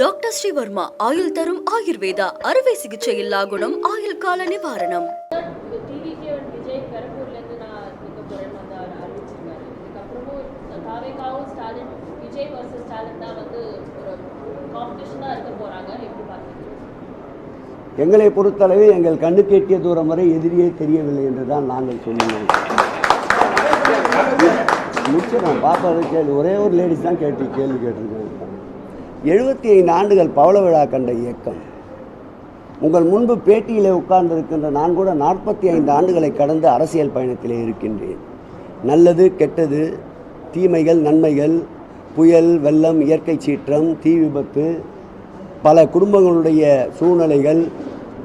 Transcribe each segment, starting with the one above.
Doctor Sreevarma ஆயுள் தரும் ஆயுர்வேதா அறுவை சிகிச்சையில்லா குணம் ஆயுள் கால நிவாரணம். எங்களை பொறுத்தளவு எங்கள் கண்ணு கேட்டிய தூரம் வரை எதிரியே தெரியவில்லை என்றுதான் நாங்கள் சொல்லுவோம். முடிச்சிடும் பாப்பா கேள்வி ஒரே ஒரு லேடிஸ் தான் கேள்வி கேட்டிருக்கேன். 75 ஆண்டுகள் பவள விழா கண்ட இயக்கம். உங்கள் முன்பு பேட்டியிலே உட்கார்ந்திருக்கின்ற நான் கூட 45 ஆண்டுகளை கடந்து அரசியல் பயணத்திலே இருக்கின்றேன். நல்லது கெட்டது, தீமைகள் நன்மைகள், புயல் வெள்ளம், இயற்கை சீற்றம், தீ விபத்து, பல குடும்பங்களுடைய சூழ்நிலைகள்,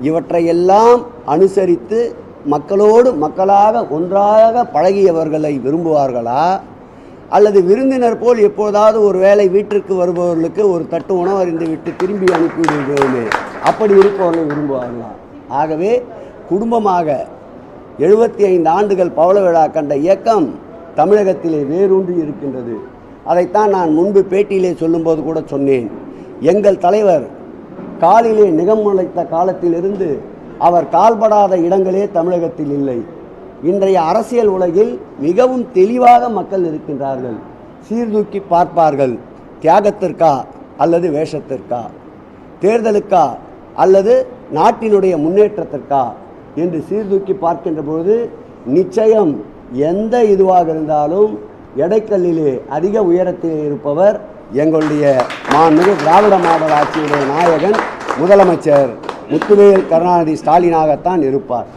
இவற்றையெல்லாம் அனுசரித்து மக்களோடு மக்களாக ஒன்றாக பழகியவர்களை விரும்புவார்களா, அல்லது விருந்தினர் போல் எப்போதாவது ஒரு வேளை வீட்டிற்கு வருபவர்களுக்கு ஒரு தட்டு உணவு அறிந்து விட்டு திரும்பி அனுப்பிவிடுவோமே அப்படி இருப்பவர்களை விரும்புவார்களா? ஆகவே குடும்பமாக 75 ஆண்டுகள் பவள விழா கண்ட இயக்கம் தமிழகத்திலே வேரூன்றி இருக்கின்றது. அதைத்தான் நான் முன்பு பேட்டியிலே சொல்லும்போது கூட சொன்னேன். எங்கள் தலைவர் காலிலே நிகம் முளைத்த காலத்திலிருந்து அவர் கால்படாத இடங்களே தமிழகத்தில் இல்லை. இன்றைய அரசியல் உலகில் மிகவும் தெளிவாக மக்கள் இருக்கின்றார்கள். சீர்தூக்கி பார்ப்பார்கள். தியாகத்திற்கா அல்லது வேஷத்திற்கா, தேர்தலுக்கா அல்லது நாட்டினுடைய முன்னேற்றத்திற்கா என்று சீர்தூக்கி பார்க்கின்ற பொழுது நிச்சயம் எந்த இதுவாக இருந்தாலும் எடைக்கல்லிலே அதிக உயரத்திலே இருப்பவர் எங்களுடைய மாண்புமிகு திராவிட மாடல் ஆட்சியுடைய நாயகன் முதலமைச்சர் முத்துவேல் கருணாநிதி ஸ்டாலினாகத்தான் இருப்பார்.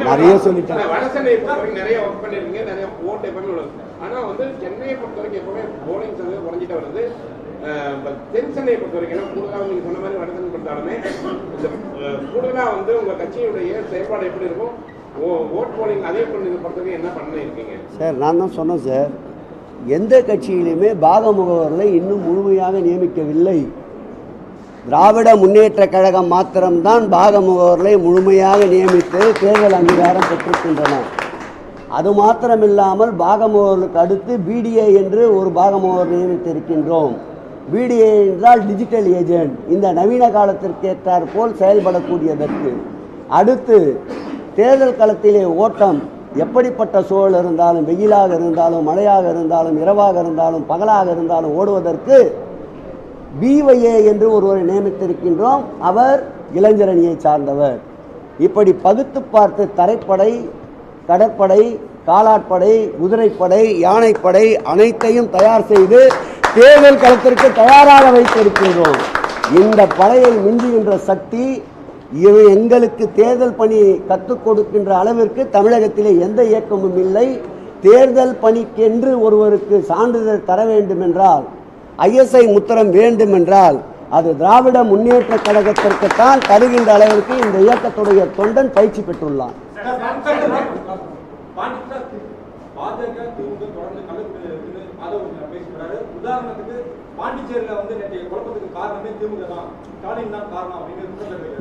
நிறைய சொல்லிட்டேன். தென்சென்னையை பொறுத்த வரைக்கும் கூடுதலாக நீங்கள் சொன்ன மாதிரி வடசென்னை பொறுத்தாலுமே இந்த கூடுதலாக உங்கள் கட்சியுடைய செயல்பாடு எப்படி இருக்கும்? ஓட் போலிங் அதே பொறுத்தவரைக்கும் என்ன பண்ண இருக்கீங்க சார்? நான் தான் சொன்னேன் சார், எந்த கட்சியிலுமே பாக முகவர்களை இன்னும் முழுமையாக நியமிக்கவில்லை. திராவிட முன்னேற்ற கழகம் மாத்திரம்தான் பாக முகவர்களை முழுமையாக நியமித்து தேர்தல் அங்கீகாரம் பெற்றிருக்கின்றன. அது மாத்திரமில்லாமல் பாக முகவர்களுக்கு அடுத்து பிடிஏ என்று ஒரு பாக முகவர் நியமித்திருக்கின்றோம். பிடிஏ என்றால் டிஜிட்டல் ஏஜென்ட், இந்த நவீன காலத்திற்கு ஏற்றாற் போல் செயல்படக்கூடியதற்கு. அடுத்து தேர்தல் களத்திலே ஓட்டம் எப்படிப்பட்ட சூழல் இருந்தாலும், வெயிலாக இருந்தாலும், மழையாக இருந்தாலும், இரவாக இருந்தாலும், பகலாக இருந்தாலும் ஓடுவதற்கு பிஒஏ என்று ஒருவரை நியமித்திருக்கின்றோம். அவர் இளைஞரணியை சார்ந்தவர். இப்படி பகுத்து பார்த்து தரைப்படை, கடற்படை, காலாட்படை, குதிரைப்படை, யானைப்படை அனைத்தையும் தயார் செய்து தேர்தல் களத்திற்கு தயாராக வைத்திருக்கின்றோம். இந்த படையை மிஞ்சுகின்ற சக்தி எங்களுக்கு தேர்தல் பணி கற்றுக் கொடுக்கின்ற அளவிற்கு தமிழகத்திலே எந்த இயக்கமும் இல்லை. தேர்தல் பணிக்கென்று ஒருவருக்கு சான்றிதழ் தர வேண்டும் என்றால், ISI முத்திரம் வேண்டும் என்றால், அது திராவிட முன்னேற்ற கழகத்திற்குத்தான் தருகின்ற அளவிற்கு இந்த இயக்கத்துடைய தொண்டன் பயிற்சி பெற்றுள்ளான்.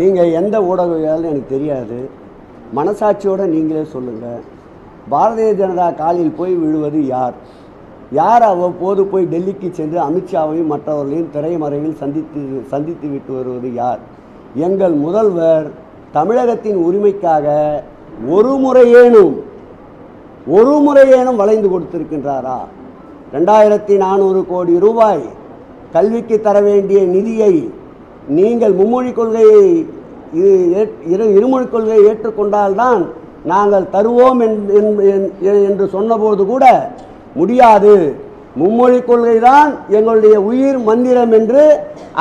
நீங்கள் எந்த ஊடகவியாலும் எனக்கு தெரியாது. மனசாட்சியோடு நீங்களே சொல்லுங்கள். பாரதிய ஜனதா காலில் போய் விழுவது யார்? யார் அவ்வப்போது போய் டெல்லிக்கு சென்று அமித்ஷாவையும் மற்றவர்களையும் திரைமறைவில் சந்தித்து விட்டு வருவது யார்? எங்கள் முதல்வர் தமிழகத்தின் உரிமைக்காக ஒரு முறையேனும் வளைந்து கொடுத்திருக்கின்றாரா? 2400 கோடி ரூபாய் கல்விக்கு தர வேண்டிய நிதியை நீங்கள் மும்மொழி கொள்கையை இருமொழிக் கொள்கையை ஏற்றுக்கொண்டால்தான் நாங்கள் தருவோம் என்று சொன்னபோது கூட முடியாது, மும்மொழி கொள்கைதான் எங்களுடைய உயிர் மந்திரம் என்று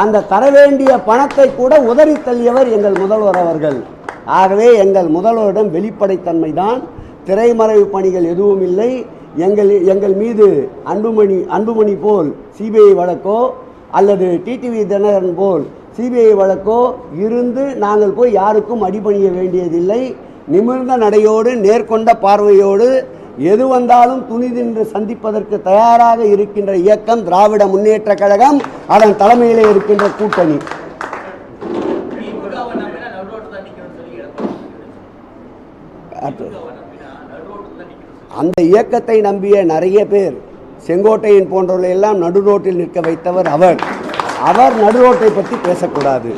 அந்த தர வேண்டிய பணத்தை கூட உதறி தள்ளியவர் எங்கள் முதல்வர் அவர்கள். ஆகவே எங்கள் முதல்வரிடம் வெளிப்படைத்தன்மை தான். திரைமறைவு பணிகள் எதுவும் இல்லை. எங்கள் மீது அன்புமணி போல் சிபிஐ வழக்கோ அல்லது டிடிவி தினகரன் போல் சிபிஐ வழக்கோ இருந்து நாங்கள் போய் யாருக்கும் அடிபணிய வேண்டியதில்லை. நிமிர்ந்த நடையோடு நேர்கொண்ட பார்வையோடு எது வந்தாலும் துணிதின்று சந்திப்பதற்கு தயாராக இருக்கின்ற இயக்கம் திராவிட முன்னேற்ற கழகம், அதன் தலைமையிலே இருக்கின்ற கூட்டணி. அந்த இயக்கத்தை நம்பிய நிறைய பேர், செங்கோட்டையன் போன்றவர்களை எல்லாம் நடுரோட்டில் நிற்க வைத்தவர் அவர். அவர் நடுரோட்டை பற்றி பேசக்கூடாது.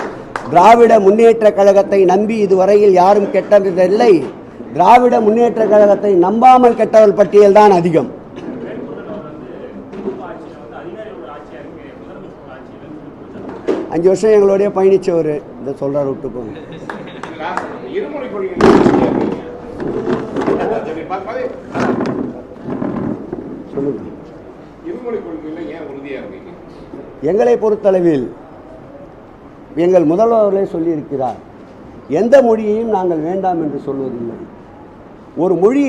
திராவிட முன்னேற்ற கழகத்தை நம்பி இதுவரையில் யாரும் கெட்டதில்லை. திராவிட முன்னேற்ற கழகத்தை நம்பாமல் கெட்டவர் பட்டியல் தான் அதிகம். அஞ்சு வருஷம் எங்களோடைய பயணிச்சவர் இந்த சொல்றாரு விட்டுக்கோங்க. இருமொழி கொள்கை சொல்லுங்க. இருமொழி கொள்கையில் ஏன் உறுதியாக இருக்கீங்க? எங்களை பொறுத்தளவில் எங்கள் முதல்வர்களே சொல்லியிருக்கிறார், எந்த மொழியையும் நாங்கள் வேண்டாம் என்று சொல்வதில்லை. ஒரு மொழி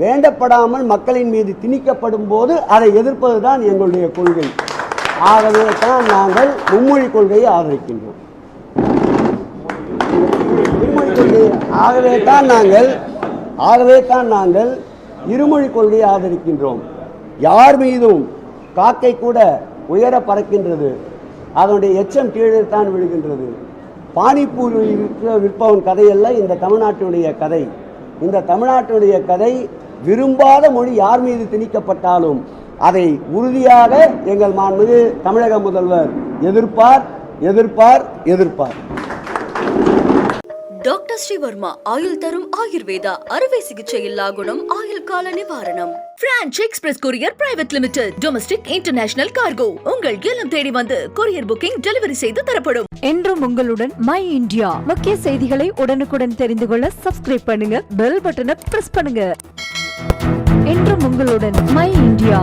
வேண்டப்படாமல் மக்களின் மீது திணிக்கப்படும் போது அதை எதிர்ப்பது தான் எங்களுடைய கொள்கை. ஆகவே தான் நாங்கள் மும்மொழி கொள்கையை ஆதரிக்கின்றோம். இருமொழி கொள்கை ஆகவே தான் நாங்கள் இருமொழி கொள்கையை ஆதரிக்கின்றோம். யார் மீதும் காக்கை கூட உயர பறக்கின்றது, அதனுடைய எச்சம் கீழே தான் விழுகின்றது. பானிபூரி விற்பவன் கதையல்ல இந்த தமிழ்நாட்டினுடைய கதை. இந்த தமிழ்நாட்டினுடைய கதை விரும்பாத மொழி யார் மீது திணிக்கப்பட்டாலும் அதை உறுதியாக எங்கள் மாண்புமிகு தமிழக முதல்வர் எதிர்ப்பார் எதிர்ப்பார் எதிர்ப்பார். டாக்டர் ஸ்ரீவர்மா ஆயுள் தரும் ஆயுர்வேதா அறுவை சிகிச்சை இல்லா குணம் ஆயுள் கால நிவாரணம். Branch express courier private limited. Domestic international cargo. உங்கள் இல்லம் தேடி வந்து கொரியர் புக்கிங் டெலிவரி செய்து தரப்படும். என்றும் உங்களுடன் மை இந்தியா. முக்கிய செய்திகளை உடனுக்குடன் தெரிந்து கொள்ள சப்ஸ்கிரைப் பண்ணுங்க, பெல் பட்டனை பிரஸ் பண்ணுங்க. என்றும் உங்களுடன் மை இந்தியா.